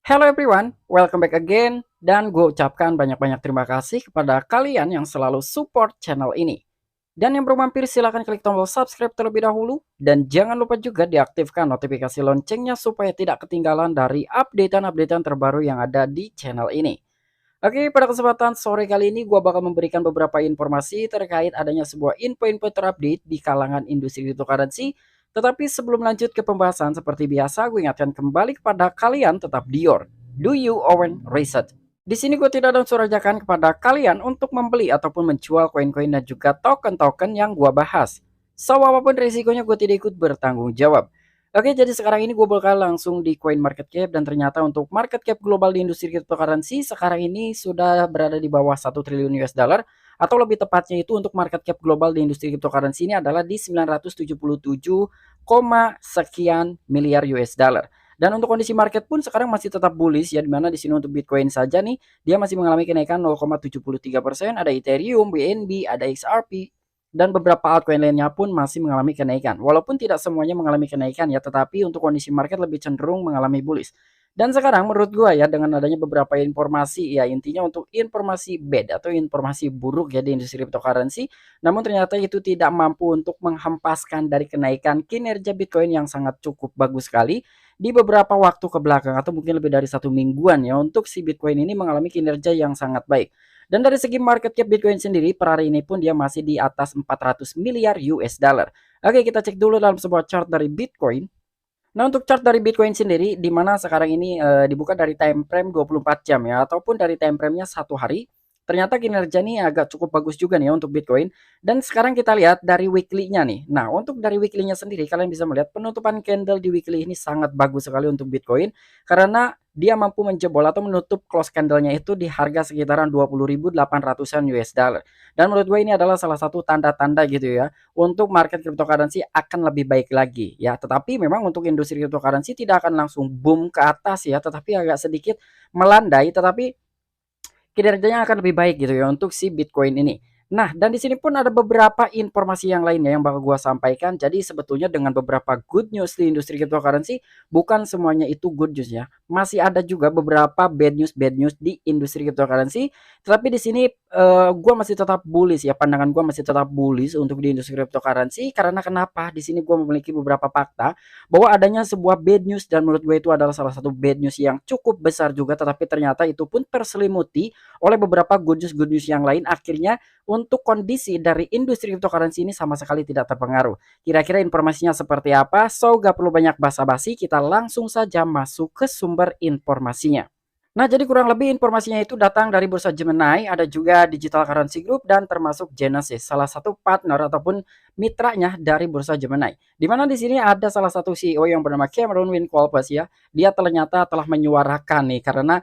Hello everyone, welcome back again. Dan gue ucapkan banyak-banyak terima kasih kepada kalian yang selalu support channel ini. Dan yang belum mampir silahkan klik tombol subscribe terlebih dahulu. Dan jangan lupa juga diaktifkan notifikasi loncengnya supaya tidak ketinggalan dari updatean-updatean terbaru yang ada di channel ini. Oke, pada kesempatan sore kali ini gue bakal memberikan beberapa informasi terkait adanya sebuah info-info terupdate di kalangan industri cryptocurrency. Tetapi sebelum lanjut ke pembahasan seperti biasa, gue ingatkan kembali kepada kalian tetap Dior. Do you own research? Di sini gue tidak ada unsur ajakan kepada kalian untuk membeli ataupun menjual koin-koin dan juga token-token yang gue bahas. So, apapun risikonya gue tidak ikut bertanggung jawab. Oke, jadi sekarang ini gue bakal langsung di Coin Market Cap dan ternyata untuk market cap global di industri cryptocurrency sekarang ini sudah berada di bawah 1 triliun US dollar atau lebih tepatnya itu untuk market cap global di industri cryptocurrency ini adalah di 977, sekian miliar US dollar. Dan untuk kondisi market pun sekarang masih tetap bullish ya, dimana di sini untuk Bitcoin saja nih dia masih mengalami kenaikan 0,73%, ada Ethereum, BNB, ada XRP, dan beberapa altcoin lainnya pun masih mengalami kenaikan. Walaupun tidak semuanya mengalami kenaikan ya, tetapi untuk kondisi market lebih cenderung mengalami bullish. Dan sekarang menurut gua ya, dengan adanya beberapa informasi ya, intinya untuk informasi bad atau informasi buruk ya di industri cryptocurrency, namun ternyata itu tidak mampu untuk menghempaskan dari kenaikan kinerja Bitcoin yang sangat cukup bagus sekali di beberapa waktu ke belakang atau mungkin lebih dari 1 mingguan ya, untuk si Bitcoin ini mengalami kinerja yang sangat baik. Dan dari segi market cap Bitcoin sendiri per hari ini pun dia masih di atas 400 miliar US dollar. Oke, kita cek dulu dalam sebuah chart dari Bitcoin. Nah, untuk chart dari Bitcoin sendiri di mana sekarang ini dibuka dari time frame 24 jam ya ataupun dari time frame-nya 1 hari. Ternyata kinerja ini agak cukup bagus juga nih ya untuk Bitcoin. Dan sekarang kita lihat dari weekly-nya nih. Nah, untuk dari weekly-nya sendiri kalian bisa melihat penutupan candle di weekly ini sangat bagus sekali untuk Bitcoin karena dia mampu menjebol atau menutup close candle-nya itu di harga sekitaran 20.800-an US dollar. Dan menurut gue ini adalah salah satu tanda-tanda gitu ya untuk market cryptocurrency akan lebih baik lagi ya. Tetapi memang untuk industri cryptocurrency tidak akan langsung boom ke atas ya, tetapi agak sedikit melandai, tetapi kinerjanya akan lebih baik gitu ya untuk si Bitcoin ini. Nah, dan di sini pun ada beberapa informasi yang lainnya yang bakal gua sampaikan. Jadi sebetulnya dengan beberapa good news di industri cryptocurrency, bukan semuanya itu good news ya. Masih ada juga beberapa bad news di industri cryptocurrency. Tetapi di sini gua masih tetap bullish ya. Pandangan gua masih tetap bullish untuk di industri cryptocurrency karena kenapa? Di sini gua memiliki beberapa fakta bahwa adanya sebuah bad news dan menurut gue itu adalah salah satu bad news yang cukup besar juga, tetapi ternyata itu pun terselimuti oleh beberapa good news yang lain, akhirnya untuk kondisi dari industri cryptocurrency ini sama sekali tidak terpengaruh. Kira-kira informasinya seperti apa? So, gak perlu banyak basa-basi, kita langsung saja masuk ke sumber informasinya. Nah, jadi kurang lebih informasinya itu datang dari Bursa Gemini, ada juga Digital Currency Group, dan termasuk Genesis, salah satu partner ataupun mitranya dari Bursa Gemini. Di mana di sini ada salah satu CEO yang bernama Cameron Winkolpes ya. Dia ternyata telah menyuarakan nih karena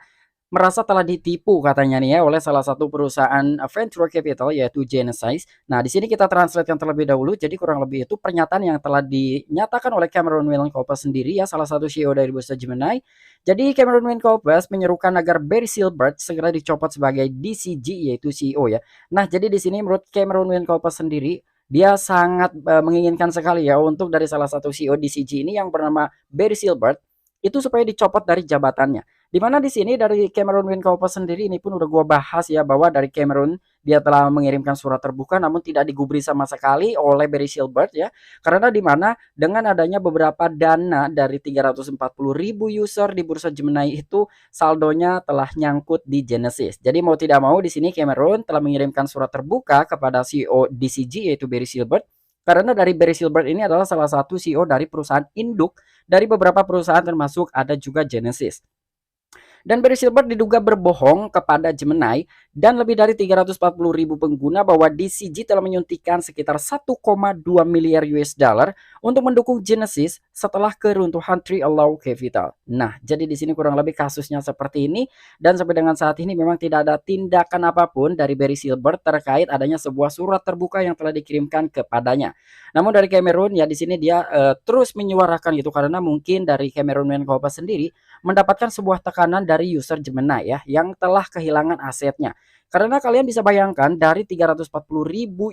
merasa telah ditipu katanya nih ya oleh salah satu perusahaan venture capital yaitu Genesis. Nah, di sini kita translatekan terlebih dahulu. Jadi kurang lebih itu pernyataan yang telah dinyatakan oleh Cameron Winkolpes sendiri ya, salah satu CEO dari Bursa Gemini. Jadi Cameron Winkolpes menyerukan agar Barry Silbert segera dicopot sebagai DCG yaitu CEO ya. Nah, jadi di sini menurut Cameron Winkolpes sendiri dia sangat menginginkan sekali ya untuk dari salah satu CEO DCG ini yang bernama Barry Silbert itu supaya dicopot dari jabatannya. Dimana di sini dari Cameron Winkolpes sendiri ini pun udah gua bahas ya bahwa dari Cameron dia telah mengirimkan surat terbuka namun tidak digubris sama sekali oleh Barry Silbert ya. Karena dimana dengan adanya beberapa dana dari 340.000 user di Bursa Gemini itu saldonya telah nyangkut di Genesis. Jadi mau tidak mau di sini Cameron telah mengirimkan surat terbuka kepada CEO DCG yaitu Barry Silbert karena dari Barry Silbert ini adalah salah satu CEO dari perusahaan induk dari beberapa perusahaan termasuk ada juga Genesis. Dan Barry Silbert diduga berbohong kepada Gemini dan lebih dari 340.000 pengguna bahwa DCG telah menyuntikkan sekitar 1,2 miliar US dollar untuk mendukung Genesis setelah keruntuhan Tree Allow Capital. Nah, jadi di sini kurang lebih kasusnya seperti ini dan sampai dengan saat ini memang tidak ada tindakan apapun dari Barry Silbert terkait adanya sebuah surat terbuka yang telah dikirimkan kepadanya. Namun dari Cameron ya di sini dia terus menyuarakan gitu karena mungkin dari Cameron Menkopa sendiri mendapatkan sebuah tekanan dari user Gemini ya yang telah kehilangan asetnya. Karena kalian bisa bayangkan dari 340.000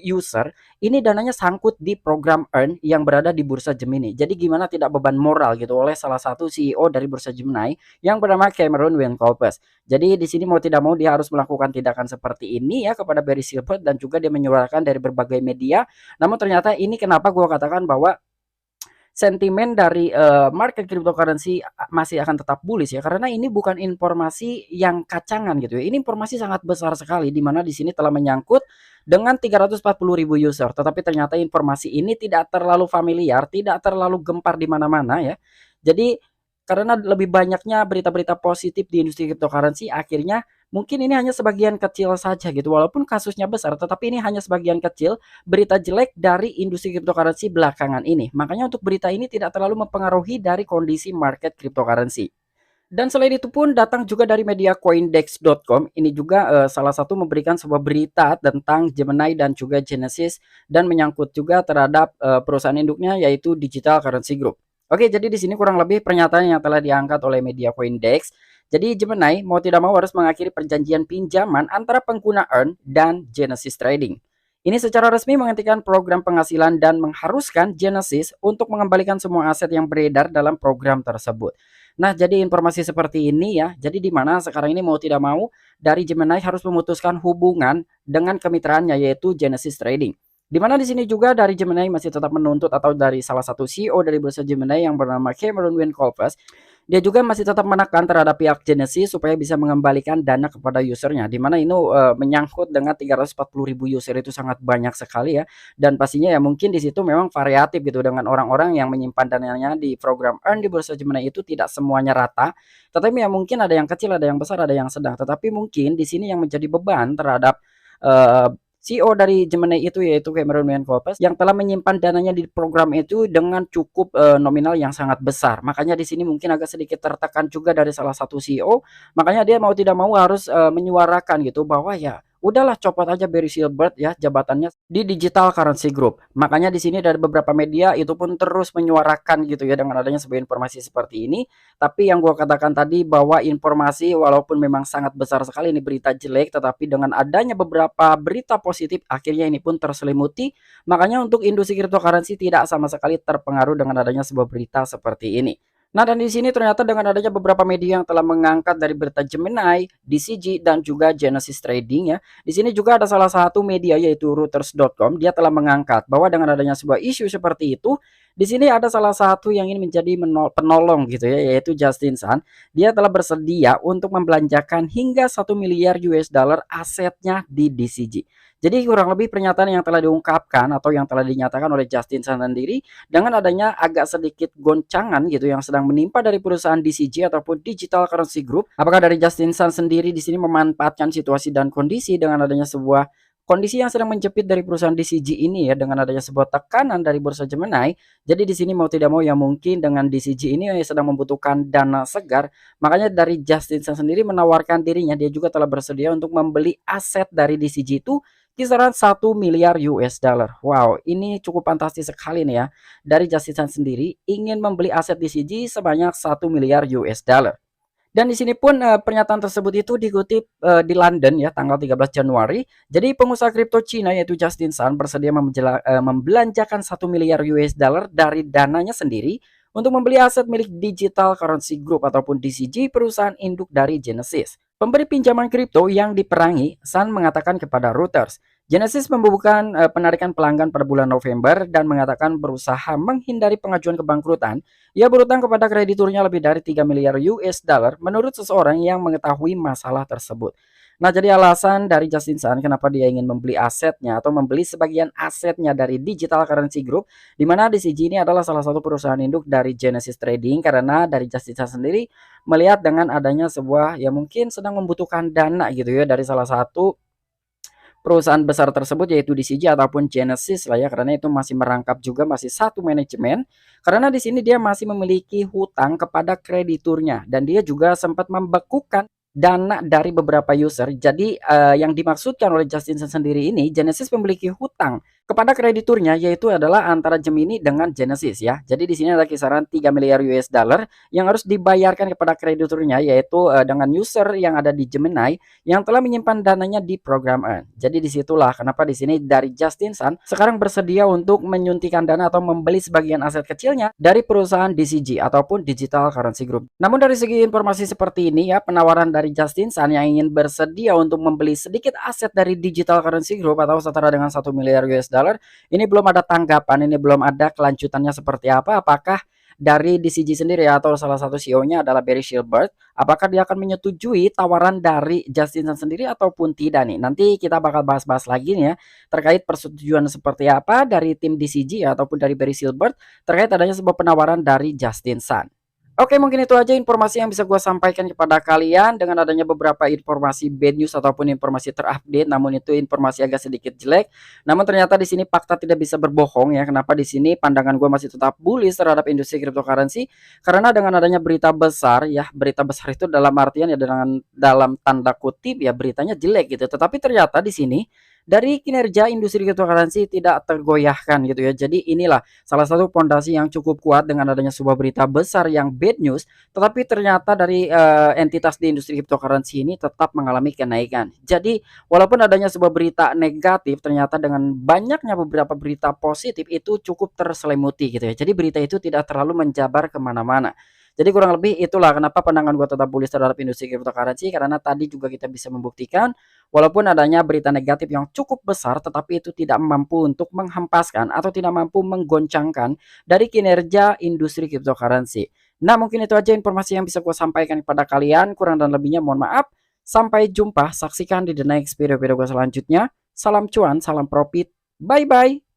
user ini dananya sangkut di program Earn yang berada di Bursa Gemini. Jadi gimana tidak beban moral gitu oleh salah satu CEO dari Bursa Gemini yang bernama Cameron Wynne-Kolpers. Jadi di sini mau tidak mau dia harus melakukan tindakan seperti ini ya kepada Barry Silbert, dan juga dia menyuarakan dari berbagai media. Namun ternyata ini kenapa gue katakan bahwa sentimen dari market cryptocurrency masih akan tetap bullish ya, karena ini bukan informasi yang kacangan gitu ya. Ini informasi sangat besar sekali di mana di sini telah menyangkut dengan 340.000 user, tetapi ternyata informasi ini tidak terlalu familiar, tidak terlalu gempar di mana-mana ya. Jadi karena lebih banyaknya berita-berita positif di industri cryptocurrency, akhirnya mungkin ini hanya sebagian kecil saja gitu. Walaupun kasusnya besar, tetapi ini hanya sebagian kecil berita jelek dari industri cryptocurrency belakangan ini. Makanya untuk berita ini tidak terlalu mempengaruhi dari kondisi market cryptocurrency. Dan selain itu pun datang juga dari media coindex.com. Ini juga salah satu memberikan sebuah berita tentang Gemini dan juga Genesis, dan menyangkut juga terhadap perusahaan induknya yaitu Digital Currency Group. Oke, jadi di sini kurang lebih pernyataan yang telah diangkat oleh media Coindex. Jadi Gemini mau tidak mau harus mengakhiri perjanjian pinjaman antara pengguna Earn dan Genesis Trading. Ini secara resmi menghentikan program penghasilan dan mengharuskan Genesis untuk mengembalikan semua aset yang beredar dalam program tersebut. Nah, jadi informasi seperti ini ya. Jadi di mana sekarang ini mau tidak mau dari Gemini harus memutuskan hubungan dengan kemitraannya yaitu Genesis Trading. Di mana di sini juga dari Gemini masih tetap menuntut, atau dari salah satu CEO dari bursa Gemini yang bernama Cameron Wynne-Kolpers, dia juga masih tetap menekan terhadap pihak Genesis supaya bisa mengembalikan dana kepada usernya. Di mana ini menyangkut dengan 340.000 user, itu sangat banyak sekali ya. Dan pastinya ya mungkin di situ memang variatif gitu, dengan orang-orang yang menyimpan dananya di program Earn di bursa Gemini itu tidak semuanya rata. Tetapi ya mungkin ada yang kecil, ada yang besar, ada yang sedang. Tetapi mungkin di sini yang menjadi beban terhadap CEO dari Gemini itu yaitu Cameron Wynne-Kolpers yang telah menyimpan dananya di program itu dengan cukup nominal yang sangat besar. Makanya di sini mungkin agak sedikit tertekan juga dari salah satu CEO. Makanya dia mau tidak mau harus menyuarakan gitu bahwa ya udahlah, copot aja Barry Silbert ya jabatannya di Digital Currency Group. Makanya di sini dari beberapa media itu pun terus menyuarakan gitu ya dengan adanya sebuah informasi seperti ini. Tapi yang gue katakan tadi bahwa informasi walaupun memang sangat besar sekali ini berita jelek, tetapi dengan adanya beberapa berita positif akhirnya ini pun terselimuti. Makanya untuk industri cryptocurrency tidak sama sekali terpengaruh dengan adanya sebuah berita seperti ini. Nah, dan di sini ternyata dengan adanya beberapa media yang telah mengangkat dari berita Gemini, DCG, dan juga Genesis Trading ya. Di sini juga ada salah satu media yaitu Reuters.com. Dia telah mengangkat bahwa dengan adanya sebuah isu seperti itu, di sini ada salah satu yang ingin menjadi penolong gitu ya, yaitu Justin Sun. Dia telah bersedia untuk membelanjakan hingga 1 miliar US dollar asetnya di DCG. Jadi kurang lebih pernyataan yang telah diungkapkan atau yang telah dinyatakan oleh Justin Sun sendiri dengan adanya agak sedikit goncangan gitu yang sedang menimpa dari perusahaan DCG ataupun Digital Currency Group. Apakah dari Justin Sun sendiri di sini memanfaatkan situasi dan kondisi dengan adanya sebuah kondisi yang sedang menjepit dari perusahaan DCG ini ya, dengan adanya sebuah tekanan dari bursa Gemini. Jadi di sini mau tidak mau ya mungkin dengan DCG ini yang sedang membutuhkan dana segar, makanya dari Justin Sun sendiri menawarkan dirinya, dia juga telah bersedia untuk membeli aset dari DCG itu kisaran 1 miliar US dollar. Wow, ini cukup fantastis sekali nih ya. Dari Justin Sun sendiri ingin membeli aset DCG sebanyak 1 miliar US dollar. Dan di sini pun pernyataan tersebut itu dikutip di London ya tanggal 13 Januari. Jadi pengusaha kripto Cina yaitu Justin Sun bersedia membelanjakan 1 miliar US dollar dari dananya sendiri untuk membeli aset milik Digital Currency Group ataupun DCG, perusahaan induk dari Genesis. Pemberi pinjaman kripto yang diperangi, Sun mengatakan kepada Reuters, Genesis membubuhkan penarikan pelanggan pada bulan November dan mengatakan berusaha menghindari pengajuan kebangkrutan. Ia berutang kepada krediturnya lebih dari 3 miliar US dollar menurut seseorang yang mengetahui masalah tersebut. Nah, jadi alasan dari Justin Sun kenapa dia ingin membeli asetnya atau membeli sebagian asetnya dari Digital Currency Group, di mana DCG ini adalah salah satu perusahaan induk dari Genesis Trading, karena dari Justin Sun sendiri melihat dengan adanya sebuah ya mungkin sedang membutuhkan dana gitu ya dari salah satu perusahaan besar tersebut yaitu DCG ataupun Genesis lah ya, karena itu masih merangkap juga masih satu manajemen, karena di sini dia masih memiliki hutang kepada krediturnya dan dia juga sempat membekukan dana dari beberapa user. Jadi yang dimaksudkan oleh Justin Sun sendiri ini, Genesis memiliki hutang kepada krediturnya, yaitu adalah antara Gemini dengan Genesis ya. Jadi di sini ada kisaran 3 miliar US dollar yang harus dibayarkan kepada krediturnya, yaitu dengan user yang ada di Gemini yang telah menyimpan dananya di program Earn. Jadi disitulah kenapa di sini dari Justin Sun sekarang bersedia untuk menyuntikkan dana atau membeli sebagian aset kecilnya dari perusahaan DCG ataupun Digital Currency Group. Namun dari segi informasi seperti ini ya, penawaran dari Justin Sun yang ingin bersedia untuk membeli sedikit aset dari Digital Currency Group atau setara dengan 1 miliar US dollar, ini belum ada tanggapan, ini belum ada kelanjutannya seperti apa. Apakah dari DCG sendiri atau salah satu CEO-nya adalah Barry Silbert, apakah dia akan menyetujui tawaran dari Justin Sun sendiri ataupun tidak nih? Nanti kita bakal bahas-bahas lagi nih ya terkait persetujuan seperti apa dari tim DCG ataupun dari Barry Silbert terkait adanya sebuah penawaran dari Justin Sun. Oke, mungkin itu aja informasi yang bisa gue sampaikan kepada kalian dengan adanya beberapa informasi bad news ataupun informasi terupdate, namun itu informasi agak sedikit jelek. Namun ternyata di sini fakta tidak bisa berbohong ya. Kenapa di sini pandangan gue masih tetap bullish terhadap industri cryptocurrency? Karena dengan adanya berita besar ya, berita besar itu dalam artian ya dengan dalam tanda kutip ya beritanya jelek gitu. Tetapi ternyata di sini dari kinerja industri cryptocurrency tidak tergoyahkan gitu ya. Jadi inilah salah satu pondasi yang cukup kuat dengan adanya sebuah berita besar yang bad news, tetapi ternyata dari entitas di industri cryptocurrency ini tetap mengalami kenaikan. Jadi walaupun adanya sebuah berita negatif, ternyata dengan banyaknya beberapa berita positif itu cukup terselimuti gitu ya. Jadi berita itu tidak terlalu menjabar kemana-mana. Jadi kurang lebih itulah kenapa pandangan gue tetap bullish terhadap industri cryptocurrency, karena tadi juga kita bisa membuktikan walaupun adanya berita negatif yang cukup besar, tetapi itu tidak mampu untuk menghempaskan atau tidak mampu menggoncangkan dari kinerja industri cryptocurrency. Nah, mungkin itu aja informasi yang bisa gue sampaikan kepada kalian. Kurang dan lebihnya mohon maaf. Sampai jumpa, saksikan di the next video-video gue selanjutnya. Salam cuan, salam profit. Bye-bye.